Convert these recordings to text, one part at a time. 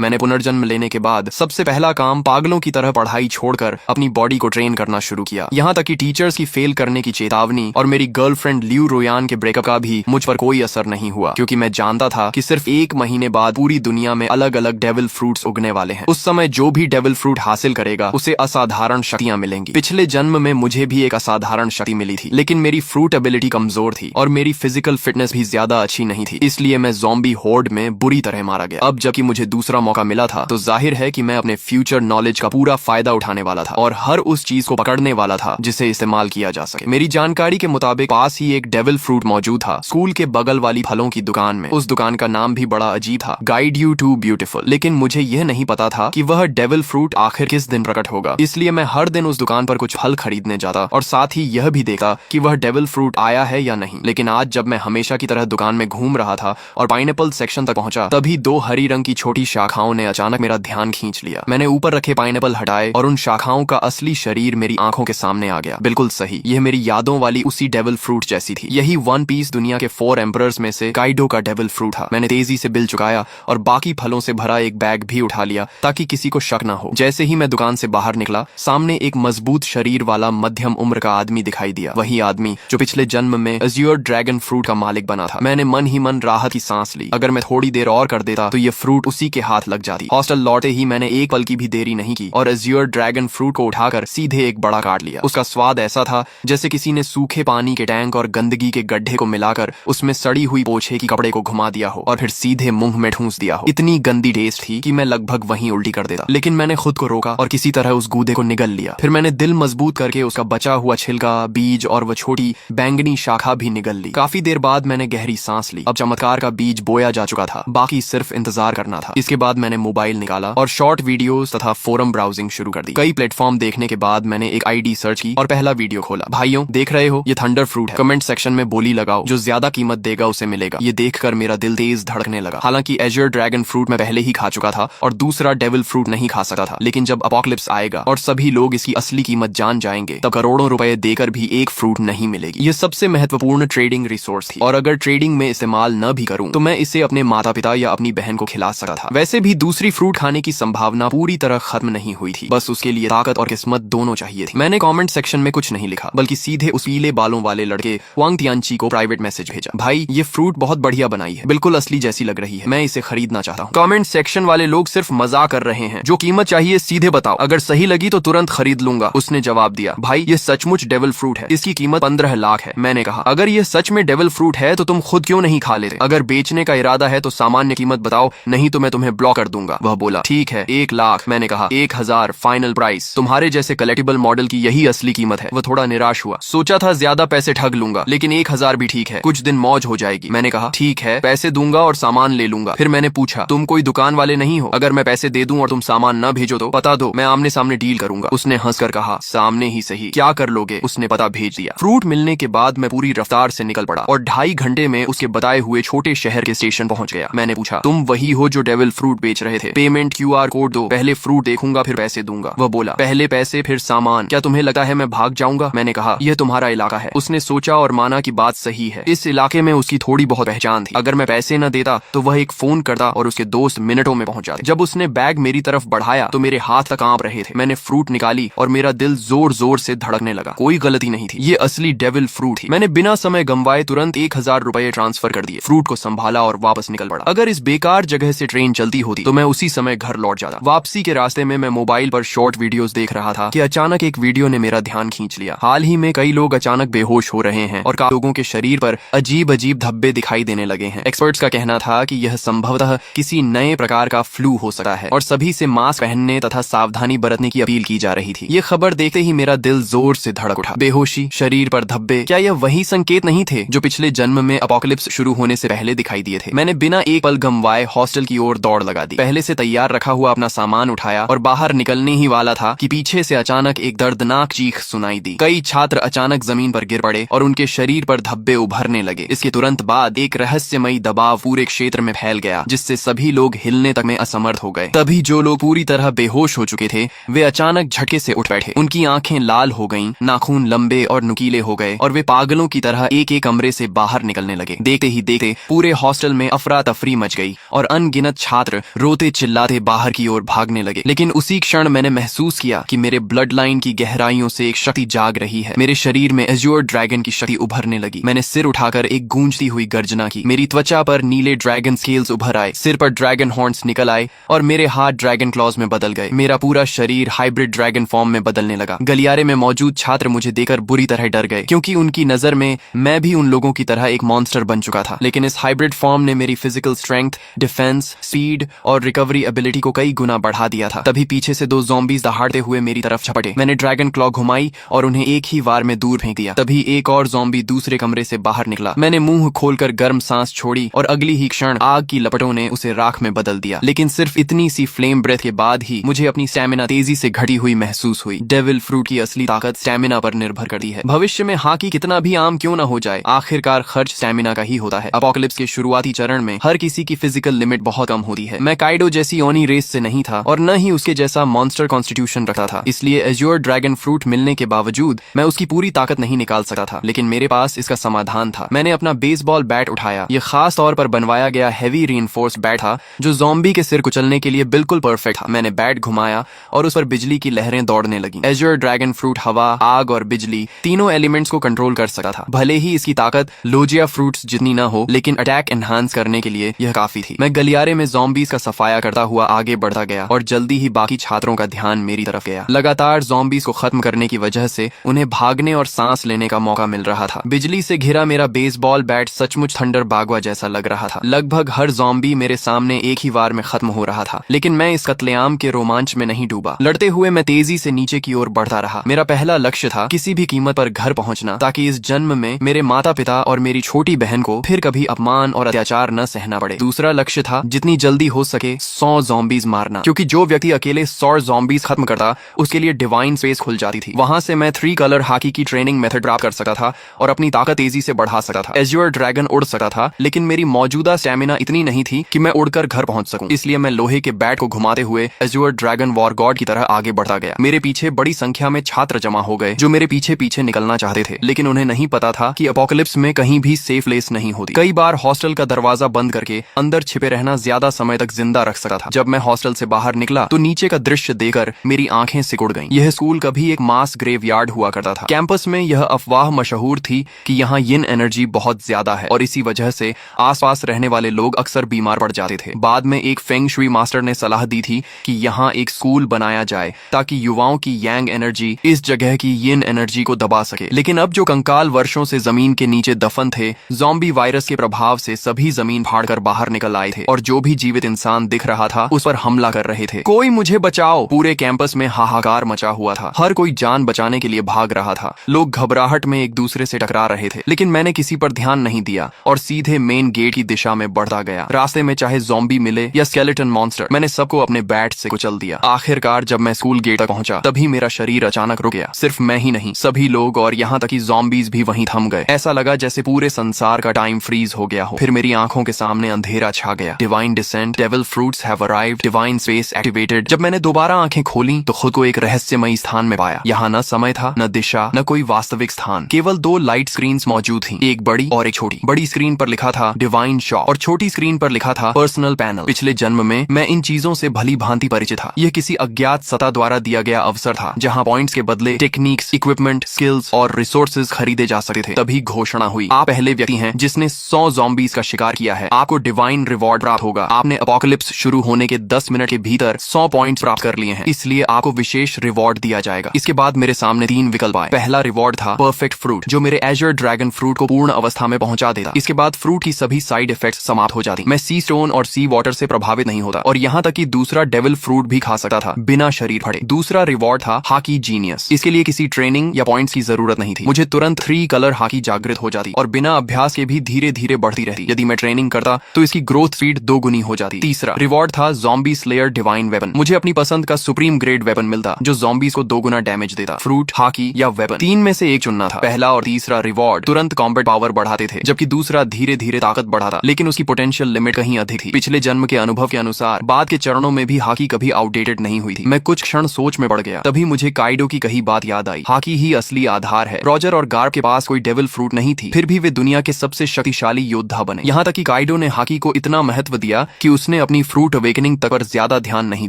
मैंने पुनर्जन्म लेने के बाद सबसे पहला काम पागलों की तरह पढ़ाई छोड़कर अपनी बॉडी को ट्रेन करना शुरू किया। यहाँ तक कि टीचर्स की फेल करने की चेतावनी और मेरी गर्लफ्रेंड लियू रोयान के ब्रेकअप का भी मुझ पर कोई असर नहीं हुआ, क्योंकि मैं जानता था कि सिर्फ 1 महीने बाद पूरी दुनिया में अलग अलग डेविल फ्रूट्स उगने वाले हैं। उस समय जो भी डेविल फ्रूट हासिल करेगा उसे असाधारण शक्तियां मिलेंगी। पिछले जन्म में मुझे भी एक असाधारण शक्ति मिली थी, लेकिन मेरी फ्रूट एबिलिटी कमजोर थी और मेरी फिजिकल फिटनेस भी ज्यादा अच्छी नहीं थी, इसलिए मैं ज़ॉम्बी होर्ड में बुरी तरह मारा गया। अब जबकि मुझे दूसरा मौका मिला था तो जाहिर है कि मैं अपने फ्यूचर नॉलेज का पूरा फायदा उठाने वाला था और हर उस चीज को पकड़ने वाला था जिसे इस्तेमाल किया जा सके। मेरी जानकारी के मुताबिक पास ही एक डेविल फ्रूट मौजूद था, स्कूल के बगल वाली फलों की दुकान में। उस दुकान का नाम भी बड़ा अजीब था, गाइड यू टू ब्यूटीफुल। लेकिन मुझे यह नहीं पता था कि वह डेविल फ्रूट आखिर किस दिन प्रकट होगा, इसलिए मैं हर दिन उस दुकान पर कुछ फल खरीदने जाता और साथ ही यह भी देखा कि वह डेविल फ्रूट आया है या नहीं। लेकिन आज जब मैं हमेशा की तरह दुकान में घूम रहा था और पाइनएप्पल सेक्शन तक पहुंचा, तभी 2 हरी रंग की छोटी शाखाओं ने अचानक मेरा ध्यान खींच लिया। मैंने ऊपर रखे पाइनएप्पल हटाए और उन शाखाओं का असली शरीर मेरी आंखों के सामने आ गया। बिल्कुल सही, यह मेरी यादों वाली उसी डेविल फ्रूट जैसी थी। यही वन पीस दुनिया के 4 एम्परर्स में से काइडो का डेविल फ्रूट था। मैंने तेजी से बिल चुकाया और बाकी फलों से भरा एक बैग भी उठा लिया ताकि किसी को शक न हो। जैसे ही मैं दुकान से बाहर निकला, सामने एक मजबूत शरीर वाला मध्यम उम्र का आदमी दिखाई दिया, वही आदमी जो पिछले जन्म में अज़्योर ड्रैगन फ्रूट का मालिक बना था। मैंने मन ही मन राहत की सांस ली। अगर मैं थोड़ी देर और कर देता तो ये फ्रूट उसी के हाथ लग जाती। हॉस्टल लौटे ही मैंने एक पल की भी देरी नहीं की और अज़्योर ड्रैगन फ्रूट को उठाकर सीधे एक बड़ा काट लिया। उसका स्वाद ऐसा था जैसे किसी ने सूखे पानी के टैंक और गंदगी के गड्ढे को मिलाकर उसमें सड़ी हुई पोछे की कपड़े को घुमा दिया हो और फिर सीधे मुंह में ठूंस दिया हो। इतनी गंदी टेस्ट थी कि मैं लगभग वहीं उल्टी कर देता, लेकिन मैंने खुद को रोका और किसी तरह उस गूदे को निगल लिया। फिर मैंने दिल मजबूत करके उसका बचा हुआ छिलका, बीज और वो छोटी बैंगनी शाखा भी निगल ली। काफी देर बाद मैंने गहरी सांस ली। अब चमत्कार का बीज बोया जा चुका था, बाकी सिर्फ इंतजार करना था। इसके बाद मैंने मोबाइल निकाला और शॉर्ट वीडियोस तथा फोरम ब्राउजिंग शुरू कर दी। कई प्लेटफॉर्म देखने के बाद मैंने एक आईडी सर्च की और पहला वीडियो खोला। भाइयों, देख रहे हो, ये थंडर फ्रूट है। कमेंट सेक्शन में बोली लगाओ, जो ज्यादा कीमत देगा उसे मिलेगा। ये देखकर मेरा दिल तेज धड़कने लगा। हालांकि अज़्योर ड्रैगन फ्रूट मैं पहले ही खा चुका था और दूसरा डेविल फ्रूट नहीं खा सकता था, लेकिन जब अपोकलिप्स आएगा और सभी लोग इसकी असली कीमत जान जाएंगे, तब करोड़ों रुपए देकर भी एक फ्रूट नहीं मिलेगी। ये सबसे महत्वपूर्ण ट्रेडिंग रिसोर्स थी और अगर ट्रेडिंग में इस्तेमाल न भी करूं तो मैं इसे अपने माता पिता या अपनी बहन को खिला सकता था। वैसे भी दूसरी फ्रूट खाने की संभावना पूरी तरह खत्म नहीं हुई थी, बस उसके लिए ताकत और किस्मत दोनों चाहिए थी। मैंने कमेंट सेक्शन में कुछ नहीं लिखा, बल्कि सीधे उस पीले बालों वाले लड़के वांग तियानची को प्राइवेट मैसेज भेजा। भाई, ये फ्रूट बहुत बढ़िया बनाई है, बिल्कुल असली जैसी लग रही है, मैं इसे खरीदना चाहता हूँ। कमेंट सेक्शन वाले लोग सिर्फ मजाक कर रहे हैं, जो कीमत चाहिए सीधे बताओ, अगर सही लगी तो तुरंत खरीद लूंगा। उसने जवाब दिया, भाई ये सचमुच डेविल फ्रूट है, इसकी कीमत 15 लाख है। मैंने कहा, अगर ये सच में डेविल फ्रूट है तो तुम खुद क्यों नहीं खा लेते? अगर बेचने का इरादा है तो सामान्य कीमत बताओ, नहीं तो मैं तुम्हें ब्लॉक कर दूंगा। वह बोला, ठीक है, 1 लाख। मैंने कहा, 1000 फाइनल प्राइस। तुम्हारे जैसे कलेक्टिबल मॉडल की यही असली कीमत है। वह थोड़ा निराश हुआ, सोचा था ज्यादा पैसे ठग लूंगा, लेकिन 1000 भी ठीक है, कुछ दिन मौज हो जाएगी। मैंने कहा, ठीक है, पैसे दूंगा और सामान ले लूंगा। फिर मैंने पूछा, तुम कोई दुकान वाले नहीं हो? अगर मैं पैसे दे दूं और तुम सामान न भेजो तो बता दो, मैं आमने सामने डील करूंगा। उसने हंसकर कहा, सामने ही सही, क्या कर लोगे? उसने पता भेज दिया। फ्रूट मिलने के बाद मैं पूरी रफ्तार से निकल पड़ा और 2.5 घंटे में उसके बताए हुए छोटे शहर के स्टेशन पहुंच गया। मैंने पूछा, तुम वही हो जो डेविल फ्रूट बेच रहे थे? पेमेंट QR कोड दो, पहले फ्रूट देखूंगा फिर पैसे दूंगा। वह बोला, पहले पैसे फिर सामान। क्या तुम्हें लगता है मैं भाग जाऊंगा? मैंने कहा, यह तुम्हारा इलाका है। उसने सोचा और माना कि बात सही है, इस इलाके में उसकी थोड़ी बहुत पहचान थी। अगर मैं पैसे न देता तो वह एक फोन करता और उसके दोस्त मिनटों में पहुंच जाते। जब उसने बैग मेरी तरफ बढ़ाया तो मेरे हाथ तक कांप रहे थे। मैंने फ्रूट निकाली और मेरा दिल जोर जोर से धड़कने लगा। कोई गलती नहीं थी, ये असली डेविल फ्रूट थी। मैंने बिना समय गंवाए तुरंत 1000 रुपए ट्रांसफर कर दिए, फ्रूट को संभाला और वापस निकल पड़ा। अगर इस बेकार जगह से ट्रेन चलती होती तो मैं उसी समय घर लौट जाता। वापसी के रास्ते में मैं मोबाइल पर शॉर्ट वीडियोस देख रहा था कि अचानक एक वीडियो ने मेरा ध्यान खींच लिया। हाल ही में कई लोग अचानक बेहोश हो रहे हैं और लोगों के शरीर पर अजीब अजीब धब्बे दिखाई देने लगे हैं। एक्सपर्ट्स का कहना था कि यह संभवतः किसी नए प्रकार का फ्लू हो सकता है और सभी से मास्क पहनने तथा सावधानी बरतने की अपील की जा रही थी। ये खबर देखते ही मेरा दिल जोर से धड़क उठा। बेहोशी, शरीर पर धब्बे, क्या यह वही संकेत नहीं थे जो पिछले जन्म में अपोकलिप्स शुरू होने से पहले दिखाई दिए थे? मैंने बिना एक पल गंवाए हॉस्टल की ओर दौड़ लगा दी। पहले से तैयार रखा हुआ अपना सामान उठाया और बाहर निकलने ही वाला था कि पीछे से अचानक एक दर्दनाक चीख सुनाई दी। कई छात्र अचानक जमीन पर गिर पड़े और उनके शरीर पर धब्बे उभरने लगे। इसके तुरंत बाद एक रहस्यमयी दबाव पूरे क्षेत्र में फैल गया, जिससे सभी लोग हिलने तक में असमर्थ हो गए। तभी जो लोग पूरी तरह बेहोश हो चुके थे वे अचानक झटके से उठ बैठे। उनकी आंखें लाल हो गईं, नाखून लंबे और नुकीले हो गए और वे पागलों की तरह एक एक कमरे से बाहर निकलने लगे। देखते ही देखते पूरे हॉस्टल में अफरा तफरी मच गई और अनगिनत छात्र रोते चिल्लाते बाहर की ओर भागने लगे। लेकिन उसी क्षण मैंने महसूस किया कि मेरे ब्लड लाइन की गहराइयों से एक शक्ति जाग रही है। मेरे शरीर में एज्योर ड्रैगन की शक्ति उभरने लगी। मैंने सिर उठाकर एक गूंजती हुई गर्जना की। मेरी त्वचा पर नीले ड्रैगन स्केल्स उभर आए, सिर पर ड्रैगन हॉर्न्स निकल आए और मेरे हाथ ड्रैगन क्लॉज में बदल गए। मेरा पूरा शरीर हाइब्रिड ड्रैगन फॉर्म में बदलने लगा। गलियारे में मौजूद छात्र मुझे देखकर बुरी तरह डर गए, क्योंकि उनकी नजर में मैं भी उन लोगों की तरह एक मॉन्स्टर बन चुका था। लेकिन इस हाइब्रिड फॉर्म ने मेरी फिजिकल स्ट्रेंथ, डिफेंस, स्पीड और रिकवरी एबिलिटी को कई गुना बढ़ा दिया था। तभी पीछे से 2 ज़ॉम्बीज दहाड़ते हुए मेरी तरफ झपटे। मैंने ड्रैगन क्लॉ घुमाई और उन्हें एक ही वार में दूर फेंक दिया। तभी एक और ज़ॉम्बी दूसरे कमरे से बाहर निकला। मैंने मुंह खोलकर गर्म सांस छोड़ी और अगली ही क्षण आग की लपटों ने उसे राख में बदल दिया। लेकिन सिर्फ इतनी सी फ्लेम ब्रेथ के बाद ही मुझे अपनी स्टैमिना तेजी से घटी हुई महसूस हुई। डेविल फ्रूट की असली ताकत स्टैमिना पर निर्भर करती है। भविष्य में हाकी कितना भी आम क्यों न हो जाए, आखिरकार खर्च स्टैमिना का ही होता है। अपोकलिप्स के शुरुआती चरण में हर किसी की फिजिकल लिमिट बहुत कम होती है। मैं काइडो जैसी ओनी रेस से नहीं था और न ही उसके जैसा मॉन्स्टर कॉन्स्टिट्यूशन रखता था। इसलिए एज्योर ड्रैगन फ्रूट मिलने के बावजूद मैं उसकी पूरी ताकत नहीं निकाल सकता था। लेकिन मेरे पास इसका समाधान था। मैंने अपना बेसबॉल बैट उठाया। यह खास तौर पर बनवाया गया हैवी रीइंफोर्स्ड बैट था, जो ज़ॉम्बी के सिर कुचलने के लिए बिल्कुल परफेक्ट था। मैंने बैट घुमाया और उस पर बिजली की लहरें दौड़ने लगी। एज्योर ड्रैगन फ्रूट हवा, आग और बिजली तीनों एलिमेंट्स को कंट्रोल कर सकता था। भले ही इसकी ताकत लोजिया फ्रूट्स जितनी न हो, लेकिन अटैक एनहांस करने के लिए यह काफी थी। मैं गलियारे में ज़ॉम्बीज का सफाया करता हुआ आगे बढ़ता गया और जल्दी ही बाकी छात्रों का ध्यान मेरी तरफ गया। लगातार ज़ॉम्बीज को खत्म करने की वजह से उन्हें भागने और सांस लेने का मौका मिल रहा था। बिजली से घिरा मेरा बेसबॉल बैट सचमुच थंडर बागवा जैसा लग रहा था। लगभग हर ज़ॉम्बी मेरे सामने एक ही वार में खत्म हो रहा था। लेकिन मैं इस कत्लेआम के रोमांच में नहीं डूबा। लड़ते हुए मैं तेजी से नीचे की ओर बढ़ता रहा। मेरा पहला लक्ष्य था किसी भी कीमत पर घर पहुंचना, ताकि इस जन्म में मेरे माता पिता और मेरी छोटी बहन को फिर कभी अपमान और अत्याचार न सहना पड़े। दूसरा लक्ष्य था जितनी जल्दी हो सके 100 ज़ॉम्बीज मारना, क्योंकि जो व्यक्ति अकेले 100 ज़ॉम्बीज खत्म करता उसके लिए डिवाइन स्पेस खुल जाती थी। वहां से मैं 3 कलर हाकी की ट्रेनिंग मेथड प्राप्त कर सकता था और अपनी ताकत तेजी से बढ़ा सकता था। एज्योर ड्रैगन उड़ सकता था, लेकिन मेरी मौजूदा स्टैमिना इतनी नहीं थी कि मैं उड़कर घर पहुंच सकूं। इसलिए मैं लोहे के बैट को घुमाते हुए एज्योर ड्रैगन वॉर गॉड की तरह आगे बढ़ता गया। मेरे पीछे बड़ी संख्या में छात्र जमा हो गए जो मेरे पीछे पीछे निकलना चाहते थे, लेकिन उन्हें नहीं पता था कि अपोकलिप्स में कहीं भी सेफ प्लेस नहीं होती। कई बार हॉस्टल का दरवाजा बंद करके अंदर छिपे रहना ज्यादा समय तक जिंदा रख सकता था। जब मैं हॉस्टल से बाहर निकला तो नीचे का दृश्य देखकर मेरी आंखें सिकुड़ गईं। यह स्कूल कभी एक मास ग्रेवयार्ड हुआ करता था। कैंपस में यह अफवाह मशहूर थी कि यहाँ यिन एनर्जी बहुत ज्यादा है और इसी वजह से आसपास रहने वाले लोग अक्सर बीमार पड़ जाते थे। बाद में एक फेंग शुई मास्टर ने सलाह दी थी कि यहाँ एक स्कूल बनाया जाए ताकि युवाओं की यांग एनर्जी इस जगह की यिन एनर्जी को दबा सके। लेकिन अब जो कंकाल वर्षों से जमीन के नीचे दफन थे, ज़ॉम्बी वायरस के प्रभाव से सभी जमीन फाड़कर बाहर निकल आए थे और जो भी जीवित इंसान दिख रहा था उस पर हमला कर रहे थे। कोई मुझे बचाओ! पूरे कैंपस में हाहाकार मचा हुआ था। हर कोई जान बचाने के लिए भाग रहा था। लोग घबराहट में एक दूसरे से टकरा रहे थे, लेकिन मैंने किसी पर ध्यान नहीं दिया और सीधे मेन गेट की दिशा में बढ़ता गया। रास्ते में चाहे ज़ॉम्बी मिले या स्केलेटन मॉन्स्टर, मैंने सबको अपने बैट से कुचल दिया। आखिरकार जब मैं स्कूल गेट तक पहुंचा तभी मेरा शरीर अचानक रुक गया। सिर्फ मैं ही नहीं, सभी लोग और यहाँ तक कि ज़ॉम्बीज भी वहीं थम गए। ऐसा लगा जैसे पूरे संसार का टाइम फ्रीज हो गया हो। फिर मेरी आंखों के सामने अंधेरा छा गया। Divine descent, devil fruits have arrived, divine space activated. जब मैंने दोबारा आंखें खोली तो खुद को एक रहस्यमयी स्थान में पाया। यहाँ न समय था, न दिशा, न कोई वास्तविक स्थान। केवल 2 लाइट स्क्रीन्स मौजूद थी, एक बड़ी और एक छोटी। बड़ी स्क्रीन पर लिखा था डिवाइन शॉप और छोटी स्क्रीन पर लिखा था पर्सनल पैनल। पिछले जन्म में मैं इन चीजों से भली भांति परिचित था। यह किसी अज्ञात सत्ता द्वारा दिया गया अवसर था जहाँ पॉइंट्स के बदले टेक्निक्स, इक्विपमेंट, स्किल्स और रिसोर्सेज खरीदे जा सकते थे। तभी घोषणा हुई, आप पहले व्यक्ति हैं जिसने 100 ज़ॉम्बीज का शिकार किया है। आपको डिवाइन रिवॉर्ड प्राप्त होगा। आपने अपोकलिप्स शुरू होने के 10 मिनट के भीतर 100 पॉइंट्स प्राप्त कर लिए हैं, इसलिए आपको विशेष रिवॉर्ड दिया जाएगा। इसके बाद मेरे सामने 3 विकल्प आए। पहला रिवॉर्ड था परफेक्ट फ्रूट, जो मेरे एज्योर ड्रैगन फ्रूट को पूर्ण अवस्था में पहुंचा देता। इसके बाद फ्रूट की सभी साइड इफेक्ट्स समाप्त हो जाती। मैं सी स्टोन और सी वाटर से प्रभावित नहीं होता और यहाँ तक कि दूसरा डेविल फ्रूट भी खा सकता था बिना शरीर फटे। दूसरा रिवॉर्ड था हाकी जीनियस। इसके लिए किसी ट्रेनिंग या पॉइंट्स की जरूरत नहीं थी। मुझे तुरंत 3 कलर हाकी जागृत हो जाती और बिना अभ्यास के भी धीरे धीरे बढ़ती रहती। यदि मैं ट्रेनिंग करता तो इसकी ग्रोथ स्पीड 2 गुनी हो जाती। तीसरा रिवॉर्ड था ज़ॉम्बी स्लेयर डिवाइन वेपन। मुझे अपनी पसंद का सुप्रीम ग्रेड वेपन मिलता जो ज़ॉम्बीज को 2 गुना डैमेज देता। फ्रूट, हाकी या वेपन, 3 में से एक चुनना था। पहला और तीसरा रिवॉर्ड तुरंत कॉम्बैट पावर बढ़ाते थे, जबकि दूसरा धीरे धीरे ताकत बढ़ाता, लेकिन उसकी पोटेंशियल लिमिट कहीं अधिक थी। पिछले जन्म के अनुभव के अनुसार बाद के चरणों में भी हाकी कभी आउटडेटेड नहीं हुई थी। मैं कुछ क्षण सोच में पड़ गया। तभी मुझे काइडो की कही बात याद आई, हाकी ही असली आधार है। रॉजर और गार्ब के पास कोई डेविल फ्रूट नहीं थी, फिर भी वे दुनिया के सबसे शक्तिशाली योद्धा बने। यहाँ तक कि काइडो ने हाकी को इतना महत्व दिया कि उसने उसने अपनी फ्रूट अवेकनिंग तक पर ज्यादा ध्यान नहीं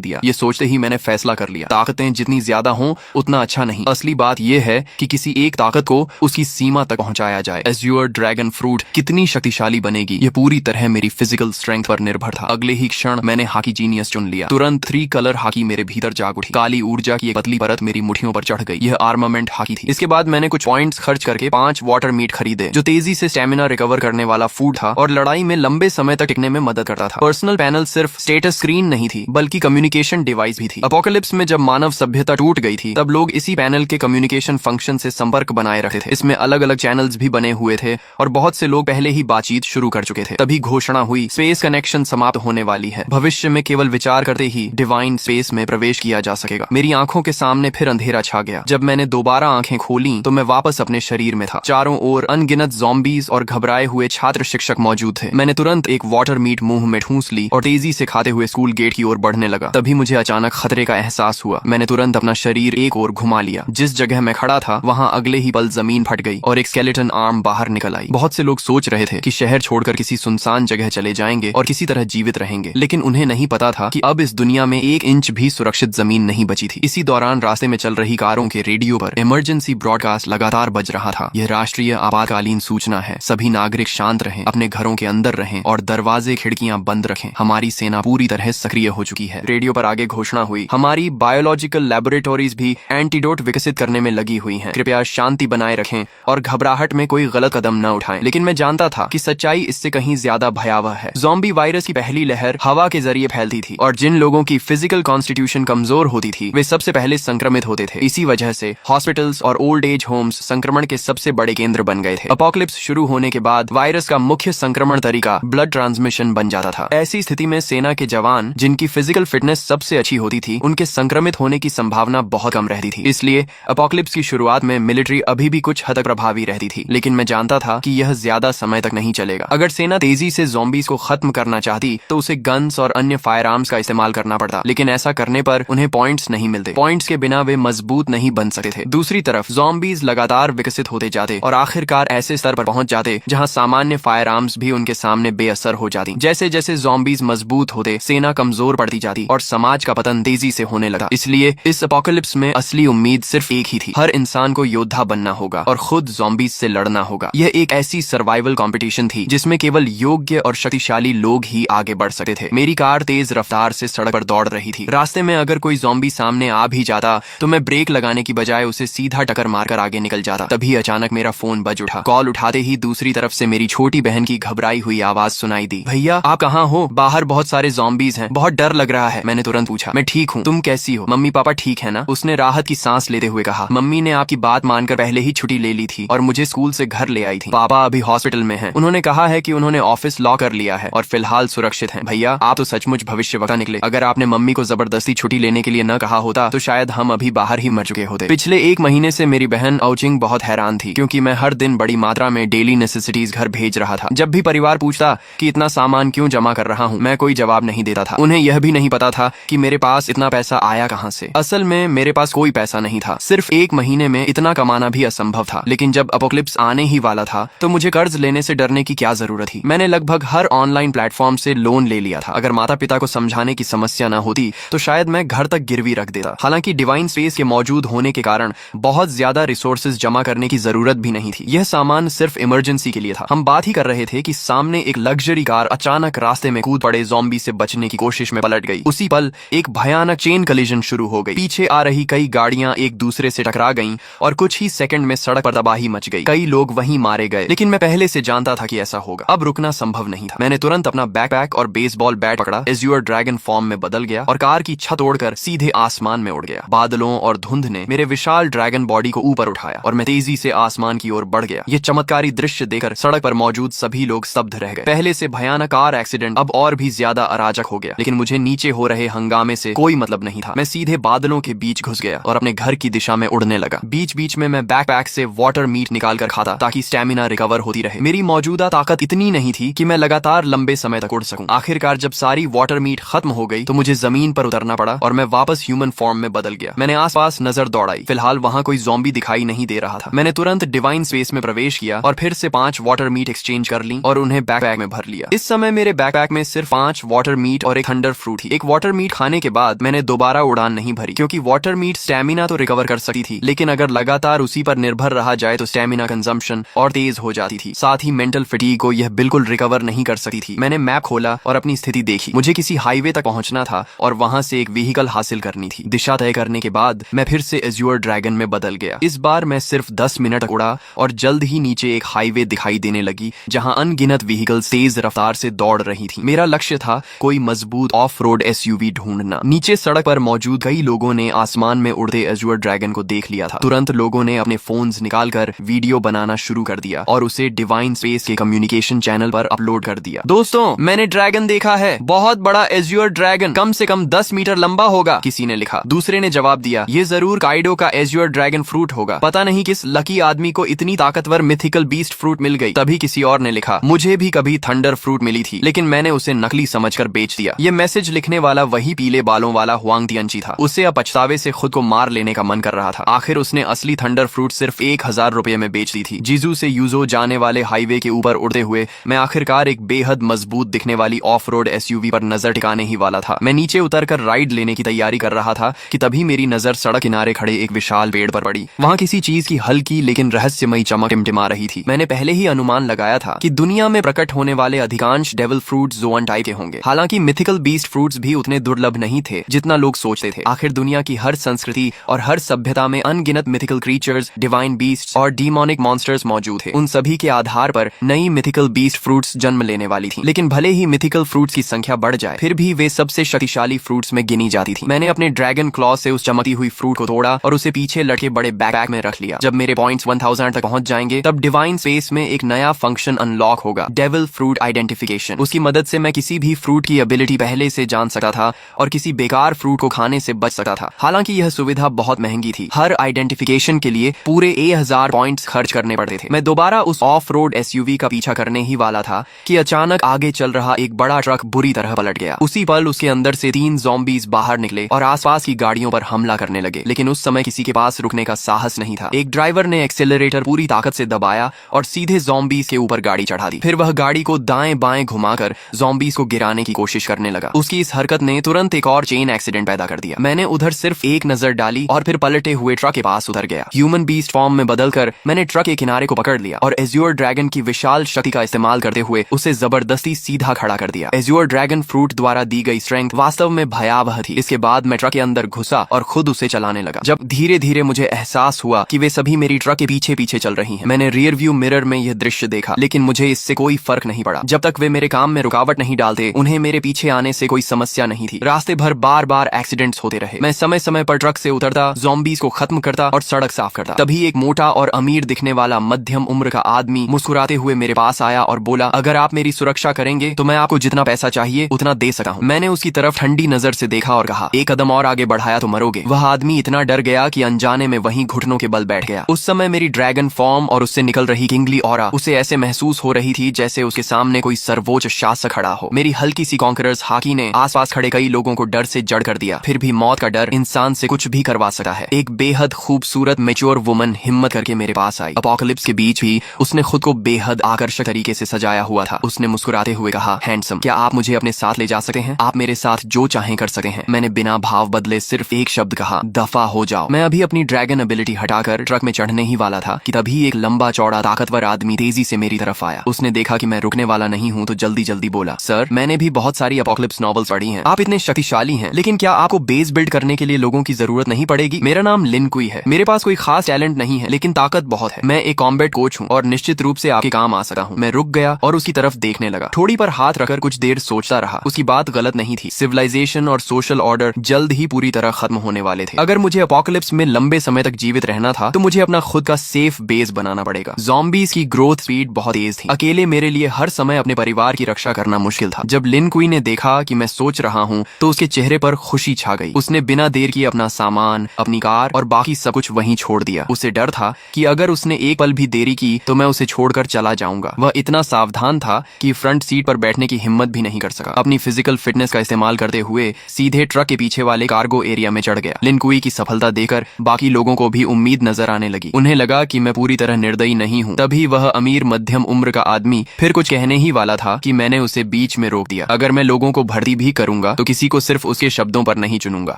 दिया। ये सोचते ही मैंने फैसला कर लिया, ताकतें जितनी ज्यादा हों उतना अच्छा नहीं। असली बात यह है कि किसी एक ताकत को उसकी सीमा तक पहुंचाया जाए। एज्योर ड्रैगन फ्रूट कितनी शक्तिशाली बनेगी, ये पूरी तरह मेरी फिजिकल स्ट्रेंथ पर निर्भर था। अगले ही क्षण मैंने हाकी जीनियस चुन लिया। तुरंत 3 कलर हाकी मेरे भीतर जाग उठी। काली ऊर्जा की एक पतली परत मेरी मुठियों पर चढ़ गई। यह आर्मामेंट हाकी थी। इसके बाद मैंने कुछ पॉइंट्स खर्च करके 5 वाटर मीट खरीदे, जो तेजी से स्टेमिना रिकवर करने वाला फूड था और लड़ाई में लंबे समय तक टिकने में मदद करता था। पर्सनल पैनल सिर्फ स्टेटस स्क्रीन नहीं थी, बल्कि कम्युनिकेशन डिवाइस भी थी। अपोकलिप्स में जब मानव सभ्यता टूट गई थी, तब लोग इसी पैनल के कम्युनिकेशन फंक्शन से संपर्क बनाए रखते थे। इसमें अलग अलग चैनल्स भी बने हुए थे और बहुत से लोग पहले ही बातचीत शुरू कर चुके थे। तभी घोषणा हुई, स्पेस कनेक्शन समाप्त होने वाली है। भविष्य में केवल विचार करते ही डिवाइन स्पेस में प्रवेश किया जा सकेगा। मेरी आंखों के सामने फिर अंधेरा छा गया। जब मैंने दोबारा आंखें खोली तो मैं वापस अपने शरीर में था। चारों ओर अनगिनत ज़ॉम्बीज और घबराए हुए छात्र शिक्षक मौजूद थे। मैंने तुरंत एक वाटर मीट मुंह में ठूंस ली और तेजी से खाते हुए स्कूल गेट की ओर बढ़ने लगा। तभी मुझे अचानक खतरे का एहसास हुआ। मैंने तुरंत अपना शरीर एक ओर घुमा लिया। जिस जगह मैं खड़ा था वहां अगले ही पल जमीन फट गई और एक स्केलेटन आर्म बाहर निकल आई। बहुत से लोग सोच रहे थे कि शहर छोड़कर किसी सुनसान जगह चले जाएंगे और किसी तरह जीवित रहेंगे, लेकिन उन्हें नहीं पता था कि अब इस दुनिया में 1 इंच भी सुरक्षित जमीन नहीं बची थी। इसी दौरान रास्ते में चल रही कारों के रेडियो पर इमरजेंसी ब्रॉडकास्ट लगातार बज रहा था। यह राष्ट्रीय आपातकालीन सूचना है। सभी नागरिक शांत रहें, अपने घरों के अंदर रहें और दरवाजे खिड़कियां बंद रखें। हमारी सेना पूरी तरह सक्रिय हो चुकी है। रेडियो पर आगे घोषणा हुई, हमारी बायोलॉजिकल लैबोरेटरीज भी एंटीडोट विकसित करने में लगी हुई हैं। कृपया शांति बनाए रखें और घबराहट में कोई गलत कदम न उठाएं। लेकिन मैं जानता था कि सच्चाई इससे कहीं ज्यादा भयावह है। ज़ॉम्बी वायरस की पहली लहर हवा के जरिए फैलती थी और जिन लोगों की फिजिकल कॉन्स्टिट्यूशन कमजोर होती थी वे सबसे पहले संक्रमित होते थे। इसी वजह से हॉस्पिटल्स और ओल्ड एज होम्स संक्रमण के सबसे बड़े केंद्र बन गए थे। अपोकलिप्स शुरू होने के बाद वायरस का मुख्य संक्रमण तरीका ब्लड ट्रांसमिशन बन जाता था। ऐसी स्थिति में सेना के जवान, जिनकी फिजिकल फिटनेस सबसे अच्छी होती थी, उनके संक्रमित होने की संभावना बहुत कम रहती थी। इसलिए अपोकलिप्स की शुरुआत में मिलिट्री अभी भी कुछ हद तक प्रभावी रहती थी, लेकिन मैं जानता था कि यह ज्यादा समय तक नहीं चलेगा। अगर सेना तेजी से ज़ॉम्बीज को खत्म करना चाहती तो उसे गन्स और अन्य फायर आर्म्स का इस्तेमाल करना पड़ता, लेकिन ऐसा करने पर उन्हें पॉइंट्स नहीं मिलते। पॉइंट्स के बिना वे मजबूत नहीं बन सकते थे। दूसरी तरफ ज़ॉम्बीज लगातार विकसित होते जाते और आखिरकार ऐसे स्तर पर पहुंच जाते जहां सामान्य फायर आर्म्स भी उनके सामने बेअसर हो जाती। जैसे जैसे ज़ॉम्बीज मजबूत होते, सेना कमजोर पड़ती जाती और समाज का पतन तेजी से होने लगा। इसलिए इस अपोकलिप्स में असली उम्मीद सिर्फ एक ही थी, हर इंसान को योद्धा बनना होगा और खुद ज़ॉम्बीज से लड़ना होगा। यह एक ऐसी सर्वाइवल कंपटीशन थी जिसमें केवल योग्य और शक्तिशाली लोग ही आगे बढ़ सकते थे। मेरी कार तेज रफ्तार से सड़क पर दौड़ रही थी। रास्ते में अगर कोई ज़ॉम्बी सामने आ भी जाता तो मैं ब्रेक लगाने की बजाय उसे सीधा टक्कर मारकर आगे निकल जाता। तभी अचानक मेरा फोन बज उठा। कॉल उठाते ही दूसरी तरफ से मेरी छोटी बहन की घबराई हुई आवाज सुनाई दी, भैया आप कहाँ हो? बाहर बहुत सारे ज़ॉम्बीज हैं, बहुत डर लग रहा है। मैंने तुरंत पूछा, मैं ठीक हूँ, तुम कैसी हो? मम्मी पापा ठीक है ना? उसने राहत की सांस लेते हुए कहा, मम्मी ने आपकी बात मानकर पहले ही छुट्टी ले ली थी और मुझे स्कूल से घर ले आई थी। पापा अभी हॉस्पिटल में हैं। उन्होंने कहा है कि उन्होंने ऑफिस लॉक कर लिया है और फिलहाल सुरक्षित हैं। भैया आप तो सचमुच भविष्यवक्ता निकले। अगर आपने मम्मी को जबरदस्ती छुट्टी लेने के लिए न कहा होता तो शायद हम अभी बाहर ही मर चुके होते। पिछले 1 महीने से मेरी बहन औचिंग बहुत हैरान थी, क्योंकि मैं हर दिन बड़ी मात्रा में डेली नेसेसिटीज घर भेज रहा था। जब भी परिवार पूछता कि इतना सामान क्यों जमा कर रहा हूँ, मैं कोई जवाब नहीं देता था। उन्हें यह भी नहीं पता था कि मेरे पास इतना पैसा आया कहाँ से। असल में मेरे पास कोई पैसा नहीं था। सिर्फ 1 महीने में इतना कमाना भी असंभव था। लेकिन जब अपोकलिप्स आने ही वाला था तो मुझे कर्ज लेने से डरने की क्या जरूरत थी। मैंने लगभग हर ऑनलाइन प्लेटफॉर्म से लोन ले लिया था। अगर माता पिता को समझाने की समस्या न होती तो शायद मैं घर तक गिरवी रख देता। हालांकि डिवाइन स्पेस के मौजूद होने के कारण बहुत ज्यादा रिसोर्सेज जमा करने की जरूरत भी नहीं थी। यह सामान सिर्फ इमरजेंसी के लिए था। हम बात ही कर रहे थे कि सामने एक लग्जरी कार अचानक रास्ते में कूद पड़े ज़ॉम्बी से बचने की कोशिश में पलट गई। उसी पल एक भयानक चेन कलिजन शुरू हो गई। पीछे आ रही कई गाड़ियां एक दूसरे से टकरा गईं और कुछ ही सेकंड में सड़क पर तबाही मच गई। कई लोग वहीं मारे गए, लेकिन मैं पहले से जानता था कि ऐसा होगा। अब रुकना संभव नहीं था। मैंने तुरंत अपना बैकपैक और बेसबॉल बैट पकड़ा, एज्योर ड्रैगन फॉर्म में बदल गया और कार की छत तोड़कर सीधे आसमान में उड़ गया। बादलों और धुंध ने मेरे विशाल ड्रैगन बॉडी को ऊपर उठाया और मैं तेजी से आसमान की ओर बढ़ गया। यह चमत्कारी दृश्य देखकर सड़क पर मौजूद सभी लोग स्तब्ध रह गए। पहले से भयानक कार एक्सीडेंट अब और भी ज्यादा अराजक हो गया, लेकिन मुझे नीचे हो रहे हंगामे से कोई मतलब नहीं था। मैं सीधे बादलों के बीच घुस गया और अपने घर की दिशा में उड़ने लगा। बीच बीच में मैं बैकपैक से वाटर मीट निकाल कर खाता ताकि स्टेमिना रिकवर होती रहे। मेरी मौजूदा ताकत इतनी नहीं थी कि मैं लगातार लंबे समय तक उड़ सकूं। आखिरकार जब सारी वाटर मीट खत्म हो गई तो मुझे जमीन पर उतरना पड़ा और मैं वापस ह्यूमन फॉर्म में बदल गया। मैंने आसपास नजर दौड़ाई। फिलहाल वहां कोई ज़ॉम्बी दिखाई नहीं दे रहा था। मैंने तुरंत डिवाइन स्पेस में प्रवेश किया और फिर से 5 वाटर मीट एक्सचेंज कर ली और उन्हें बैकपैक में भर लिया। इस समय मेरे बैकपैक में सिर्फ 5 वाटर मीट और एक थंडर फ्रूट ही। एक वाटर मीट खाने के बाद मैंने दोबारा उड़ान नहीं भरी, क्योंकि वाटर मीट स्टेमिना तो रिकवर कर सकती थी, लेकिन अगर लगातार उसी पर निर्भर रहा जाए तो स्टेमिना कंजम्पशन और तेज हो जाती थी। साथ ही मेंटल फटीग को यह बिल्कुल रिकवर नहीं कर सकती थी। मैंने मैप खोला और अपनी स्थिति देखी। मुझे किसी हाईवे तक पहुंचना था और वहां से एक व्हीकल हासिल करनी थी। दिशा तय करने के बाद मैं फिर से एज्योर ड्रैगन में बदल गया। इस बार मैं सिर्फ 10 मिनट तक उड़ा और जल्द ही नीचे एक हाईवे दिखाई देने लगी, जहां अनगिनत व्हीकल्स तेज रफ्तार से दौड़ रही थी। मेरा लक्ष्य था कोई मजबूत ऑफ रोड एसयूवी ढूंढना। नीचे सड़क पर मौजूद कई लोगों ने आसमान में उड़ते एज्योर ड्रैगन को देख लिया था। तुरंत लोगों ने अपने फोन्स निकालकर वीडियो बनाना शुरू कर दिया और उसे डिवाइन स्पेस के कम्युनिकेशन चैनल पर अपलोड कर दिया। दोस्तों, मैंने ड्रैगन देखा है, बहुत बड़ा एज्योर ड्रैगन, कम से कम 10 मीटर लंबा होगा, किसी ने लिखा। दूसरे ने जवाब दिया, ये जरूर काइडो का एज्योर ड्रैगन फ्रूट होगा। पता नहीं किस लकी आदमी को इतनी ताकतवर मिथिकल बीस्ट फ्रूट मिल गई। तभी किसी और ने लिखा, मुझे भी कभी थंडर फ्रूट मिली थी, लेकिन मैंने उसे नकली समझकर बेच दिया। ये मैसेज लिखने वाला वही पीले बालों वाला हुआंग तियंची था। उसे अब पछतावे से खुद को मार लेने का मन कर रहा था। आखिर उसने असली थंडर फ्रूट सिर्फ 1000 रुपए में बेच दी थी। जीजू से यूजो जाने वाले हाईवे के ऊपर उड़ते हुए मैं आखिरकार एक बेहद मजबूत दिखने वाली ऑफ रोड एसयूवी पर नजर टिकाने ही वाला था। मैं नीचे उतरकर राइड लेने की तैयारी कर रहा था कि तभी मेरी नजर सड़क किनारे खड़े एक विशाल पेड़ पर पड़ी। वहां किसी चीज की हल्की लेकिन रहस्यमयी चमक टिमटिमा रही थी। मैंने पहले ही अनुमान लगाया था कि दुनिया में प्रकट होने वाले अधिकांश डेविल फ्रूट्स जोन टाइप के होंगे। हालांकि मिथिकल बीस्ट फ्रूट्स भी उतने दुर्लभ नहीं थे जितना लोग सोचते थे। आखिर दुनिया की हर संस्कृति और हर सभ्यता में अनगिनत मिथिकल क्रीचर्स, डिवाइन बीस्ट्स और डीमोनिक मॉन्स्टर्स मौजूद थे। उन सभी के आधार पर नई मिथिकल बीस्ट फ्रूट्स जन्म लेने वाली थी। लेकिन भले ही मिथिकल फ्रूट्स की संख्या बढ़ जाए, फिर भी वे सबसे शक्तिशाली फ्रूट्स में गिनी जाती थी। मैंने अपने ड्रैगन क्लॉ से उस चमकती हुई फ्रूट को तोड़ा और उसे पीछे लटके बड़े बैकपैक में रख लिया। जब मेरे पॉइंट्स 1000 तक पहुंच जाएंगे, तब डिवाइन स्पेस में एक नया फंक्शन अनलॉक होगा, डेविल फ्रूट आइडेंटिफिकेशन। उसकी मदद से मैं किसी भी फ्रूट की एबिलिटी पहले से जान सकता था और किसी बेकार फ्रूट को खाने से बच सकता था। हालांकि यह सुविधा बहुत महंगी थी। हर आइडेंटिफिकेशन के लिए पूरे 1000 पॉइंट्स खर्च करने पड़ते थे। मैं दोबारा उस ऑफ रोड एसयूवी का पीछा करने ही वाला था कि अचानक आगे चल रहा एक बड़ा ट्रक बुरी तरह पलट गया। उसी पल उसके अंदर से 3 ज़ॉम्बीज बाहर निकले और आसपास की गाड़ियों पर हमला करने लगे। लेकिन उस समय किसी के पास रुकने का साहस नहीं था। एक ड्राइवर ने एक्सेलरेटर पूरी ताकत से दबाया और सीधे ज़ॉम्बीज के ऊपर गाड़ी चढ़ा दी। फिर वह गाड़ी को दाएं बाएं घुमाकर ज़ॉम्बीज को गिराने की कोशिश करने लगा। उसकी इस हरकत ने तुरंत एक और चेन एक्सीडेंट पैदा कर दिया। मैंने उधर सिर्फ एक नजर डाली और फिर पलटे हुए ट्रक के पास उतर गया। ह्यूमन बीस्ट फॉर्म में बदलकर मैंने ट्रक के किनारे को पकड़ लिया और एज्योर ड्रैगन की विशाल शक्ति का इस्तेमाल करते हुए उसे जबरदस्ती सीधा खड़ा कर दिया। एज्योर ड्रैगन फ्रूट द्वारा दी गई स्ट्रेंथ वास्तव में भयावह थी। इसके बाद मैं ट्रक के अंदर घुसा और खुद उसे चलाने लगा। जब धीरे धीरे मुझे एहसास हुआ कि वे सभी मेरी ट्रक के पीछे पीछे चल रही हैं। मैंने रियर व्यू मिरर में यह दृश्य देखा, लेकिन मुझे इससे कोई फर्क नहीं पड़ा। जब तक वे मेरे काम में रुकावट नहीं डालते, उन्हें मेरे पीछे आने से कोई समस्या नहीं थी। रास्ते भर बार बार एक्सीडेंट्स होते रहे। मैं समय समय पर ट्रक से उतरता, ज़ॉम्बीज को खत्म करता और सड़क साफ करता। तभी एक मोटा और अमीर दिखने वाला मध्यम उम्र का आदमी मुस्कुराते हुए मेरे पास आया और बोला, अगर आप मेरी सुरक्षा करेंगे तो मैं आपको जितना पैसा चाहिए उतना दे सकता हूँ। मैंने उसकी तरफ ठंडी नजर से देखा और कहा, एक कदम और आगे बढ़ाया तो मरोगे। वह आदमी इतना डर गया कि अनजाने में वहीं घुटनों के बल बैठ गया। उस समय मेरी ड्रैगन फॉर्म और उससे निकल रही किंगली ऑरा उसे ऐसे महसूस हो रही थी जैसे उसके सामने कोई सर्वोच्च शासक खड़ा हो। मेरी हल्की सी कॉन्करर्स हाकी ने आसपास खड़े कई लोगों को डर से जड़ कर दिया। फिर भी मौत का डर इंसान से कुछ भी करवा सकता है। एक बेहद खूबसूरत मैच्योर वुमन हिम्मत करके मेरे पास आई। अपोकलिप्स के बीच भी उसने खुद को बेहद आकर्षक तरीके से सजाया हुआ था। उसने मुस्कुराते हुए कहा, हैंडसम, क्या आप मुझे अपने साथ ले जा सकते हैं? आप मेरे साथ जो चाहें कर सकते हैं। मैंने बिना भाव बदले सिर्फ एक शब्द कहा, दफा हो जाओ। मैं अभी अपनी ड्रैगन एबिलिटी हटाकर ट्रक में चढ़ने ही वाला था कि तभी एक लंबा चौड़ा ताकतवर आदमी तेजी से मेरी तरफ आया। उसने देखा कि मैं रुकने वाला नहीं हूँ तो जल्दी जल्दी बोला, सर, मैंने भी बहुत सारी अपोकलिप्स नॉवेल्स पढ़ी हैं। आप इतने शक्तिशाली हैं, लेकिन क्या आपको बेस बिल्ड करने के लिए लोगों की जरूरत नहीं पड़ेगी? मेरा नाम लिन कुई है। मेरे पास कोई खास टैलेंट नहीं है, लेकिन ताकत बहुत है। मैं एक कॉम्बैट कोच हूँ और निश्चित रूप से आपके काम आ सकता हूँ। मैं रुक गया और उसकी तरफ देखने लगा। थोड़ी पर हाथ रखकर कुछ देर सोचता रहा। उसकी बात गलत नहीं थी। सिविलाइजेशन और सोशल ऑर्डर जल्द ही पूरी तरह खत्म होने वाले थे। अगर मुझे अपोकलिप्स में लंबे समय तक जीवित रहना था तो मुझे अपना खुद का सेफ बेस बनाना पड़ेगा। ज़ॉम्बीज की ग्रोथ स्पीड बहुत तेज थी। अकेले मेरे लिए हर समय अपने परिवार की रक्षा करना मुश्किल था। जब लिन कुई ने देखा कि मैं सोच रहा हूँ तो उसके चेहरे पर खुशी छा गई। उसने बिना देर किए अपना सामान, अपनी कार और बाकी सब कुछ वहीं छोड़ दिया। उसे डर था कि अगर उसने एक पल भी देरी की तो मैं उसे छोड़कर चला जाऊंगा। वह इतना सावधान था कि फ्रंट सीट पर बैठने की हिम्मत भी नहीं कर सका। अपनी फिजिकल फिटनेस का इस्तेमाल करते हुए सीधे ट्रक के पीछे वाले कार्गो एरिया में चढ़ गया। लिन कुई की सफलता देखकर बाकी लोगों को भी उम्मीद नजर आने लगी। उन्हें लगा कि मैं पूरी तरह निर्दयी नहीं हूँ। तभी वह अमीर मध्यम उम्र का आदमी फिर कुछ कहने ही वाला था कि मैंने उसे बीच में रोक दिया। अगर मैं लोगों को भर्ती भी करूंगा तो किसी को सिर्फ उसके शब्दों पर नहीं चुनूंगा।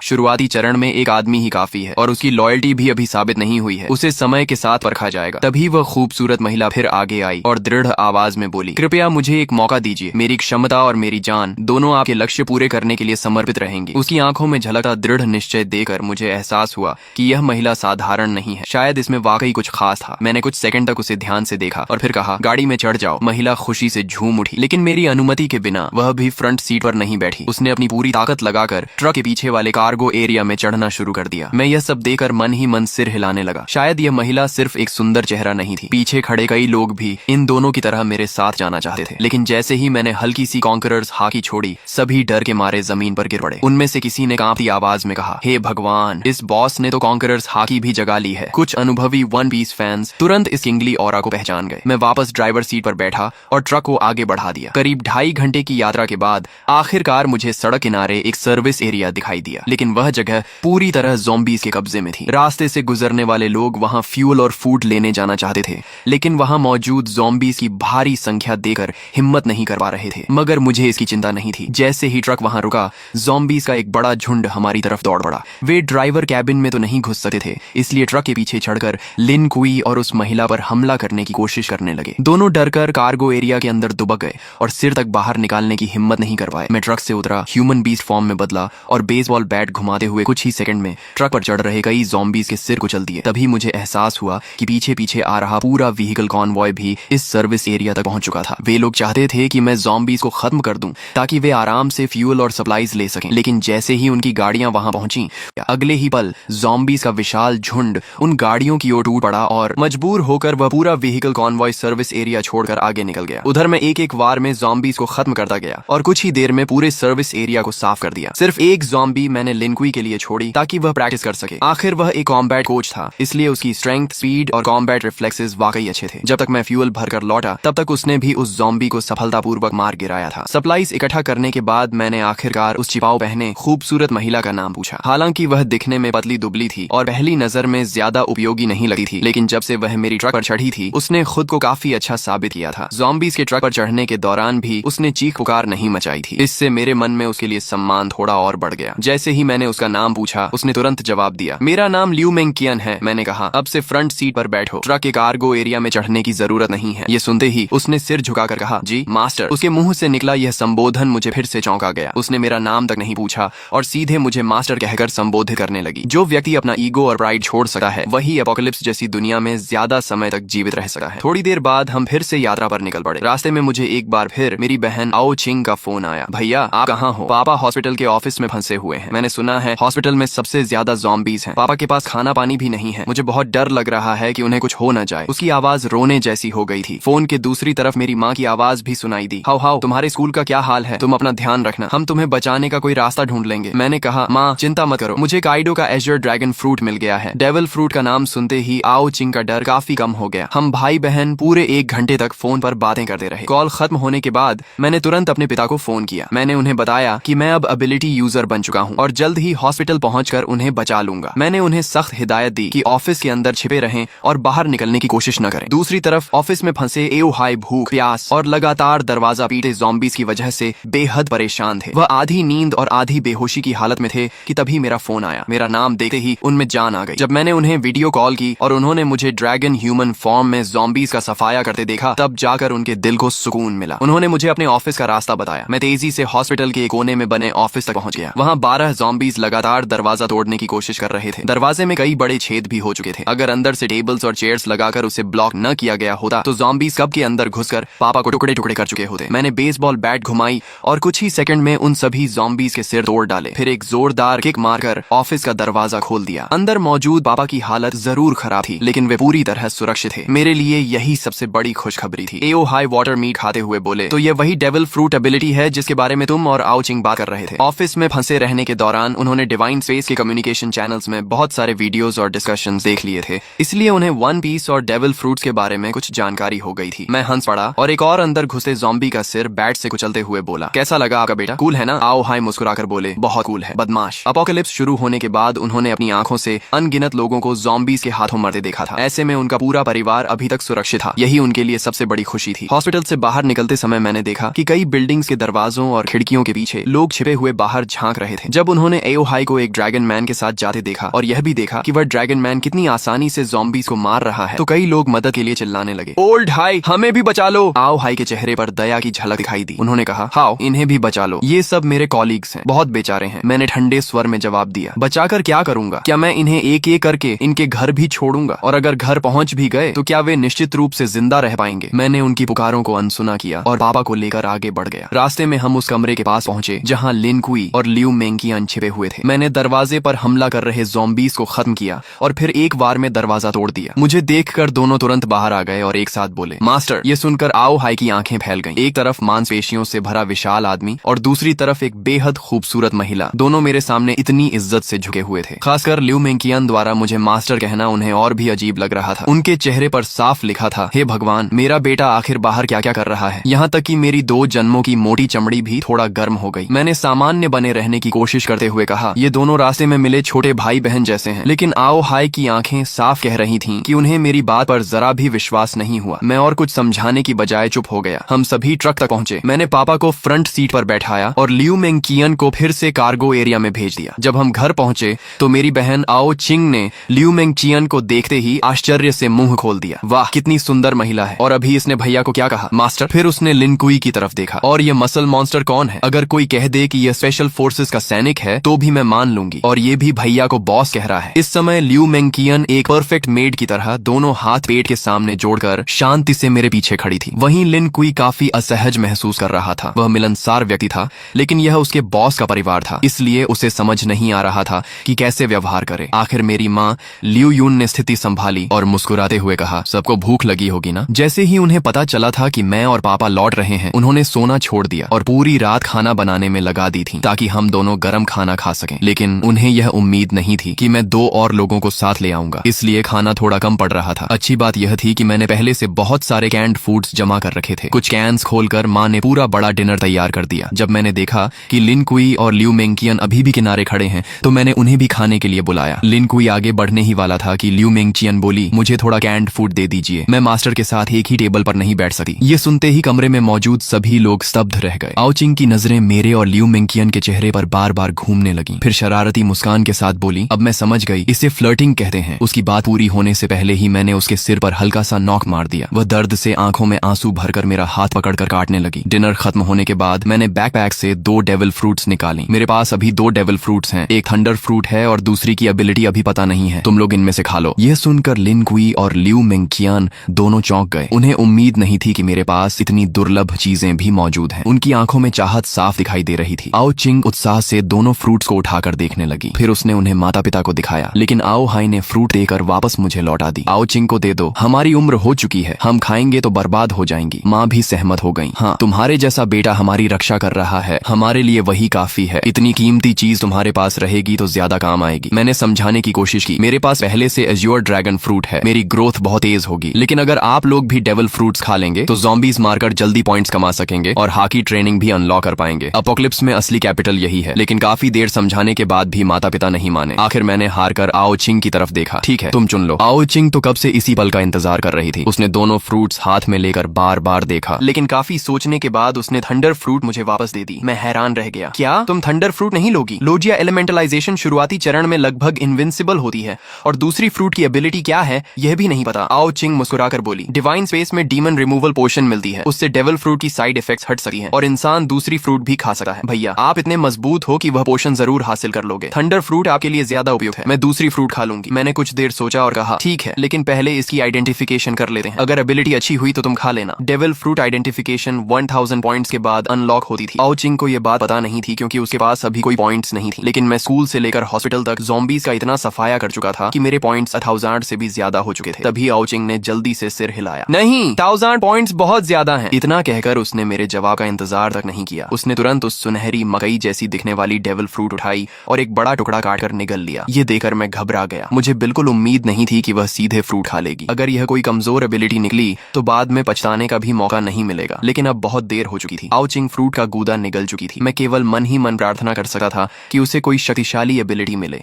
शुरुआती चरण में एक आदमी ही काफी है और उसकी लॉयल्टी भी अभी साबित नहीं हुई है, उसे समय के साथ परखा जाएगा। तभी वह खूबसूरत महिला फिर आगे आई और दृढ़ आवाज में बोली, कृपया मुझे एक मौका दीजिए। मेरी क्षमता और मेरी जान दोनों आपके लक्ष्य पूरे करने के लिए समर्पित रहेंगी। उसकी आंखों में झलकता दृढ़ निश्चय देकर मुझे एहसास हुआ कि यह महिला साधारण नहीं है, शायद इसमें वाकई कुछ खास था। मैंने कुछ सेकंड तक उसे ध्यान से देखा और फिर कहा, गाड़ी में चढ़ जाओ। महिला खुशी से झूम उठी, लेकिन मेरी अनुमति के बिना वह भी फ्रंट सीट पर नहीं बैठी। उसने अपनी पूरी ताकत लगाकर ट्रक के पीछे वाले कार्गो एरिया में चढ़ना शुरू कर दिया। मैं यह सब देखकर मन ही मन सिर हिलाने लगा। शायद यह महिला सिर्फ एक सुंदर चेहरा नहीं थी, पीछे खड़े कई लोग भी इन दोनों की तरह मेरे साथ जाना चाहते थे। लेकिन जैसे ही मैंने हल्की सी कॉन्करर्स हाकी छोड़ी, सभी डर के मारे जमीन पर गिर पड़े। उनमें से किसी ने कांपती आवाज में कहा, हे भगवान, इस बॉस ने तो कॉन्करर्स हाकी भी जगा ली है। कुछ अनुभवी वन पीस फैंस तुरंत इस किंगली ऑरा को पहचान गए। मैं वापस ड्राइवर सीट पर बैठा और ट्रक को आगे बढ़ा दिया। करीब 2.5 घंटे की यात्रा के बाद आखिरकार मुझे सड़क किनारे एक सर्विस एरिया दिखाई दिया, लेकिन वह जगह पूरी तरह ज़ॉम्बीज़ के कब्जे में थी। रास्ते से गुजरने वाले लोग वहां फ्यूल और फूड लेने जाना चाहते थे, लेकिन वहां मौजूद ज़ॉम्बीज़ की भारी संख्या देखकर हिम्मत नहीं कर पा रहे थे। मगर मुझे इसकी चिंता नहीं थी। जैसे ही ट्रक वहां रुका, ज़ॉम्बीज़ का एक बड़ा झुंड हमारी तरफ दौड़ पड़ा। वे ड्राइवर कैबिन में तो नहीं घुस सकते थे, इसलिए ट्रक के पीछे चढ़कर लिन कुई और उस महिला पर हमला करने की कोशिश करने लगे। दोनों डरकर कार्गो एरिया के अंदर दुबक गए और सिर तक बाहर निकालने की हिम्मत नहीं कर पाए। मैं ट्रक से उतरा, ह्यूमन बीस्ट फॉर्म में बदला और बेसबॉल बैट घुमाते हुए कुछ ही सेकंड में ट्रक पर चढ़ रहे कई ज़ॉम्बीज़ के सिर कुचल दिए। तभी मुझे एहसास हुआ कि पीछे पीछे आ रहा पूरा व्हीकल कॉन्वॉय भी इस सर्विस एरिया तक पहुंच चुका था। वे लोग चाहते थे कि मैं ज़ॉम्बीज़ को खत्म कर दूं ताकि वे आराम से फ्यूल और सप्लाईज ले सकें। लेकिन जैसे ही उनकी गाड़ियां वहां पहुंची, अगले ही पल ज़ॉम्बीज़ का विशाल झुंड उन गाड़ियों की ओर टूट पड़ा और मजबूर होकर वह पूरा व्हीकल कॉन्वॉय सर्विस एरिया छोड़कर आगे निकल गया। उधर मैं एक एक वार में ज़ॉम्बीज़ को खत्म करता गया और कुछ ही देर में पूरे सर्विस एरिया को साफ कर दिया। सिर्फ एक ज़ॉम्बी मैंने लिनकुई के लिए छोड़ी ताकि वह प्रैक्टिस कर सके। आखिर वह एक कॉम्बैट कोच था, इसलिए उसकी स्ट्रेंथ, स्पीड और कॉम्बैट रिफ्लेक्सेस वाकई अच्छे थे। जब तक मैं फ्यूल भरकर लौटा, तब तक उसने भी उस ज़ॉम्बी को सफलतापूर्वक मार गिराया था। सप्लाईज इकट्ठा करने के बाद मैंने आखिरकार उस छिपाव पहने खूबसूरत महिला का नाम पूछा। हालांकि वह दिखने में पतली दुबली थी और पहली नजर में ज्यादा उपयोगी नहीं लगती थी, लेकिन जब से वह मेरी ट्रक पर चढ़ी थी, उसने खुद को काफी अच्छा साबित किया था। ज़ॉम्बीज़ के ट्रक पर चढ़ने के दौरान भी उसने चीख पुकार नहीं मचाई थी। इससे मेरे मन में उसके लिए सम्मान थोड़ा और बढ़ गया। जैसे ही मैंने उसका नाम पूछा, उसने तुरंत जवाब दिया, मेरा नाम लियू मेंग कियन है। मैंने कहा, अब से फ्रंट सीट पर बैठो, ट्रक के कार्गो एरिया में चढ़ने की जरूरत नहीं है। ये सुनते ही उसने सिर झुकाकर कहा, जी मास्टर। उसके मुंह से निकला यह संबोधन मुझे फिर से चौंका गया। उसने मेरा नाम तक नहीं पूछा और सीधे मुझे मास्टर कहकर संबोधित करने लगी। जो व्यक्ति अपना ईगो और प्राइड छोड़ सकता है, वही एपोकलिप्स जैसी दुनिया में ज्यादा समय तक जीवित रह सकता है। थोड़ी देर बाद हम फिर से यात्रा पर निकल पड़े। रास्ते में मुझे एक बार फिर मेरी बहन आओ चिंग का फोन आया। भैया आप कहाँ हो? पापा हॉस्पिटल के ऑफिस में फंसे हुए हैं। मैंने सुना है हॉस्पिटल में सबसे ज्यादा ज़ॉम्बीज़ हैं। पापा के पास खाना पानी भी नहीं है। मुझे बहुत डर लग रहा है कि उन्हें कुछ हो न जाए। उसकी आवाज रोने जैसी हो गई थी। फोन के दूसरी तरफ मेरी माँ की आवाज भी सुनाई दी। हाउ हाउ, तुम्हारे स्कूल का क्या हाल है? तुम अपना ध्यान रखना, हम तुम्हें बचाने का कोई रास्ता ढूंढ लेंगे। मैंने कहा, माँ चिंता मत करो, मुझे काइडो का एजर ड्रैगन फ्रूट मिल गया है। डेविल फ्रूट का नाम सुनते ही आओ चिंग का डर काफी कम हो गया। हम भाई बहन पूरे 1 घंटे तक फोन पर बातें करते रहे। कॉल खत्म होने के बाद मैंने तुरंत अपने पिता को फोन किया। मैंने उन्हें बताया कि मैं अब एबिलिटी यूजर बन चुका हूँ और जल्द ही हॉस्पिटल पहुंचकर उन्हें बचा लूंगा। मैंने उन्हें सख्त हिदायत दी कि ऑफिस के अंदर छिपे रहें और बाहर निकलने की कोशिश न करें। दूसरी तरफ ऑफिस में फंसे एओ हाई भूख, प्यास और लगातार दरवाजा पीटे ज़ॉम्बीज़ की वजह से बेहद परेशान थे। वह आधी नींद और आधी बेहोशी की हालत में थे कि तभी मेरा फोन आया। मेरा नाम देखते ही उनमें जान आ गई। जब मैंने उन्हें वीडियो कॉल की और उन्होंने मुझे ड्रैगन ह्यूमन फॉर्म में ज़ॉम्बीज़ का सफाया करते देखा, तब जाकर उनके दिल को सुकून मिला। उन्होंने मुझे अपने ऑफिस का रास्ता बताया। मैं तेजी से हॉस्पिटल के एक कोने में बने ऑफिस तक पहुंच गया। वहां 12 ज़ॉम्बीज़ लगातार दरवाजा तोड़ने की कोशिश कर रहे थे। दरवाजे में कई बड़े छेद भी हो चुके थे। अगर अंदर से टेबल्स और चेयर्स लगाकर उसे ब्लॉक न किया गया होता तो ज़ॉम्बीज़ कब के अंदर घुसकर पापा को टुकड़े टुकड़े कर चुके होते। मैंने बेसबॉल बैट घुमाई और कुछ ही सेकंड में उन सभी ज़ॉम्बीज़ के सिर तोड़ डाले। फिर एक जोरदार किक मारकर ऑफिस का दरवाजा खोल दिया। अंदर मौजूद पापा की हालत जरूर खराब थी, लेकिन वे पूरी तरह सुरक्षित थे। मेरे लिए यही सबसे बड़ी खुशखबरी थी। एओ हाई वाटर मीट खाते हुए बोले, तो ये वही डेविल फ्रूट एबिलिटी है जिसके बारे में तुम और आओ चिंग बात कर रहे थे। ऑफिस में फंसे रहने के दौरान उन्होंने डिवाइन स्पेस के कम्युनिकेशन चैनल्स में बहुत सारे वीडियोस और डिस्कशंस देख लिए थे, इसलिए उन्हें वन पीस और डेविल फ्रूट्स के बारे में कुछ जानकारी हो गई थी। मैं हंस पड़ा और एक और अंदर घुसे ज़ॉम्बी का सिर बैट से कुचलते हुए बोला, कैसा लगा आपका बेटा? कूल है ना? आओ हाई मुस्कुराकर बोले, बहुत कूल है बदमाश। अपोकलिप्स शुरू होने के बाद उन्होंने अपनी आंखों से अनगिनत लोगों को ज़ॉम्बीज़ के हाथों मरते देखा था। ऐसे में उनका पूरा परिवार अभी तक सुरक्षित था। यही उनके लिए सबसे बड़ी खुशी थी। हॉस्पिटल से बाहर निकलते समय मैंने देखा कि कई कई बिल्डिंग्स के दरवाजों और खिड़कियों के पीछे लोग छिपे हुए बाहर झांक रहे थे। जब उन्होंने एओ हाई को एक ड्रैगन मैन के साथ जाते देखा और यह भी देखा कि वह ड्रैगन मैन कितनी आसानी से ज़ॉम्बीज़ को मार रहा है, तो कई लोग मदद के लिए चिल्लाने लगे, ओल्ड हाई, हमें भी बचा लो। आओ हाई के चेहरे पर दया की झलक दिखाई दी। उन्होंने कहा, हाओ, इन्हें भी बचा लो, ये सब मेरे कॉलीग्स हैं, बहुत बेचारे हैं। मैंने ठंडे स्वर में जवाब दिया, बचाकर क्या करूंगा? क्या मैं इन्हें एक एक करके इनके घर भी छोड़ूंगा? और अगर घर पहुंच भी गए तो क्या वे निश्चित रूप से जिंदा रह पाएंगे? मैंने उनकी पुकारों को अनसुना किया और पापा को लेकर आगे बढ़ गया। रास्ते में हम उस कमरे के पास पहुंचे जहां लिन कुई और लियू मेंकियान छिपे हुए थे। मैंने दरवाजे पर हमला कर रहे ज़ॉम्बीज़ को खत्म किया और फिर एक बार में दरवाजा तोड़ दिया। मुझे देखकर दोनों तुरंत बाहर आ गए और एक साथ बोले, मास्टर। ये सुनकर आओ हाई की आंखें फैल गईं। एक तरफ मांसपेशियों से भरा विशाल आदमी और दूसरी तरफ एक बेहद खूबसूरत महिला, दोनों मेरे सामने इतनी इज्जत से झुके हुए थे। खासकर लियू मेंकियान द्वारा मुझे मास्टर कहना उन्हें और भी अजीब लग रहा था। उनके चेहरे पर साफ लिखा था, हे भगवान, मेरा बेटा आखिर बाहर क्या क्या कर रहा है। यहाँ तक कि मेरी 2 जन्मों की मोटी चमड़ी भी थोड़ा गर्म हो गई। मैंने सामान्य बने रहने की कोशिश करते हुए कहा, ये दोनों रास्ते में मिले छोटे भाई बहन जैसे हैं। लेकिन आओ हाई की आंखें साफ कह रही थीं कि उन्हें मेरी बात पर जरा भी विश्वास नहीं हुआ। मैं और कुछ समझाने की बजाय चुप हो गया। हम सभी ट्रक तक पहुंचे। मैंने पापा को फ्रंट सीट पर बैठाया और लियू मेंकियन को फिर से कार्गो एरिया में भेज दिया। जब हम घर पहुंचे तो मेरी बहन आओ चिंग ने लियू मेंकियन को देखते ही आश्चर्य से मुंह खोल दिया। वाह, कितनी सुंदर महिला है। और अभी इसने भैया को क्या कहा, मास्टर? फिर उसने लिन कुई की तरफ देखा। और ये मसल मॉन्स्टर कौन है? अगर कोई कह दे कि यह स्पेशल फोर्सेस का सैनिक है तो भी मैं मान लूंगी। और ये भी भैया को बॉस कह रहा है। इस समय लियू मेंकियन एक परफेक्ट मेड की तरह दोनों हाथ पेट के सामने जोड़कर शांति से मेरे पीछे खड़ी थी। वहीं लिन कुई काफी असहज महसूस कर रहा था। वह मिलनसार व्यक्ति था, लेकिन यह उसके बॉस का परिवार था, इसलिए उसे समझ नहीं आ रहा था कि कैसे व्यवहार करे। आखिर मेरी माँ लियू यून ने स्थिति संभाली और मुस्कुराते हुए कहा, सबको भूख लगी होगी ना? जैसे ही उन्हें पता चला था कि मैं और पापा लौट रहे हैं, उन्होंने सोना छोड़ दिया और पूरी रात खाना बनाने में लगा दी थी ताकि हम दोनों गरम खाना खा सकें। लेकिन उन्हें यह उम्मीद नहीं थी कि मैं 2 और लोगों को साथ ले आऊंगा, इसलिए खाना थोड़ा कम पड़ रहा था। अच्छी बात यह थी कि मैंने पहले से बहुत सारे कैंड फूड्स जमा कर रखे थे। कुछ कैंस खोलकर माँ ने पूरा बड़ा डिनर तैयार कर दिया। जब मैंने देखा कि लिन कुई और लियू मेंकियन अभी भी किनारे खड़े हैं तो मैंने उन्हें भी खाने के लिए बुलाया। लिन कुई आगे बढ़ने ही वाला था कि लियू मेंकियन बोली, मुझे थोड़ा कैंड फूड दे दीजिए, मैं मास्टर के साथ एक ही टेबल पर नहीं बैठ सकती। ये सुनते ही कमरे में मौजूद सभी लोग स्तब्ध रह गए। आओ चिंग की नजरें मेरे और लियू मेंकियन के चेहरे पर बार बार घूमने लगी। फिर शरारती मुस्कान के साथ बोली, अब मैं समझ गई, इसे फ्लर्टिंग कहते हैं। उसकी बात पूरी होने से पहले ही मैंने उसके सिर पर हल्का सा नॉक मार दिया। वह दर्द से आंखों में आंसू भरकर मेरा हाथ पकड़कर काटने लगी। डिनर खत्म होने के बाद मैंने बैकपैक से 2 डेविल फ्रूट्स निकाली। मेरे पास अभी 2 डेविल फ्रूट्स हैं, एक थंडर फ्रूट है और दूसरी की एबिलिटी अभी पता नहीं है। तुम लोग इनमें से खा लो। यह सुनकर लिन कुई और लियू मेंकियन दोनों चौंक गए। उन्हें उम्मीद नहीं थी कि मेरे पास इतनी दुर्लभ चीजें भी मौजूद हैं। उनकी आंखों में चाहत साफ दिखाई दे रही थी। आओ चिंग उत्साह से दोनों फ्रूट्स को उठाकर देखने लगी। फिर उसने उन्हें माता पिता को दिखाया, लेकिन आओ हाई ने फ्रूट देकर वापस मुझे लौटा दी। आओ चिंग को दे दो, हमारी उम्र हो चुकी है, हम खाएंगे तो बर्बाद हो जाएंगी। माँ भी सहमत हो गई। हाँ, तुम्हारे जैसा बेटा हमारी रक्षा कर रहा है, हमारे लिए वही काफी है। इतनी कीमती चीज तुम्हारे पास रहेगी तो ज्यादा काम आएगी। मैंने समझाने की कोशिश की, मेरे पास पहले से एज्योर ड्रैगन फ्रूट है, मेरी ग्रोथ बहुत तेज होगी। लेकिन अगर आप लोग भी डेविल फ्रूट्स खा लेंगे तो ज़ॉम्बीज़ मारकर जल्दी पॉइंट्स कमा सकेंगे और हाकी ट्रेनिंग भी अनलॉक कर पाएंगे। अपोकलिप्स में असली कैपिटल यही है। लेकिन काफी देर समझाने के बाद भी माता पिता नहीं माने। आखिर मैंने हार कर आओ चिंग की तरफ देखा। ठीक है, तुम चुन लो। आओ चिंग तो कब से इसी पल का इंतजार कर रही थी। उसने दोनों फ्रूट्स हाथ में लेकर बार बार देखा, लेकिन काफी सोचने के बाद उसने थंडर फ्रूट मुझे वापस दे दी। मैं हैरान रह गया। क्या तुम थंडर फ्रूट नहीं लोगी? लोजिया एलिमेंटलाइजेशन शुरुआती चरण में लगभग इनविंसिबल होती है और दूसरी फ्रूट की एबिलिटी क्या है यह भी नहीं पता। आओ चिंग मुस्कुराकर बोली, डिवाइन स्पेस में डीमन रिमूवल पोशन मिलती है, उससे डेविल फ्रूट की साइड इफेक्ट्स हट सकती हैं और इंसान दूसरी फ्रूट भी खा सकता है। भैया आप इतने मजबूत हो कि वह पोशन जरूर हासिल कर लोगे। थंडर फ्रूट आपके लिए ज्यादा उपयुक्त है, मैं दूसरी फ्रूट खा लूंगी। मैंने कुछ देर सोचा और कहा, ठीक है, लेकिन पहले इसकी आइडेंटिफिकेशन कर लेते हैं। अगर एबिलिटी अच्छी हुई तो तुम खा लेना। डेविल फ्रूट आइडेंटिफिकेशन 1000 पॉइंट्स के बाद अनलॉक होती थी। आओ चिंग को यह बात पता नहीं थी क्योंकि उसके पास अभी कोई पॉइंट्स नहीं थी। लेकिन मैं स्कूल से लेकर हॉस्पिटल तक ज़ॉम्बीज़ का इतना सफाया कर चुका था कि मेरे पॉइंट्स 1000 से भी ज्यादा हो चुके थे। तभी आओ चिंग ने जल्दी से सिर हिलाया, नहीं, 1000 पॉइंट्स बहुत ज्यादा हैं। इतना कहकर उसने मेरे जवाब का इंतजार तक नहीं किया। उसने तुरंत उस सुनहरी मकई जैसी दिखने वाली डेविल फ्रूट उठाई और एक बड़ा टुकड़ा काटकर निगल लिया। ये देखकर मैं घबरा गया। मुझे बिल्कुल उम्मीद नहीं थी कि वह सीधे फ्रूट खा लेगी। अगर यह कोई कमजोर एबिलिटी निकली तो बाद में पछताने का भी मौका नहीं मिलेगा। लेकिन अब बहुत देर हो चुकी थी। आओ चिंग फ्रूट का गूदा निगल चुकी थी। मैं केवल मन ही मन प्रार्थना कर सकता था कि उसे कोई शक्तिशाली एबिलिटी मिले।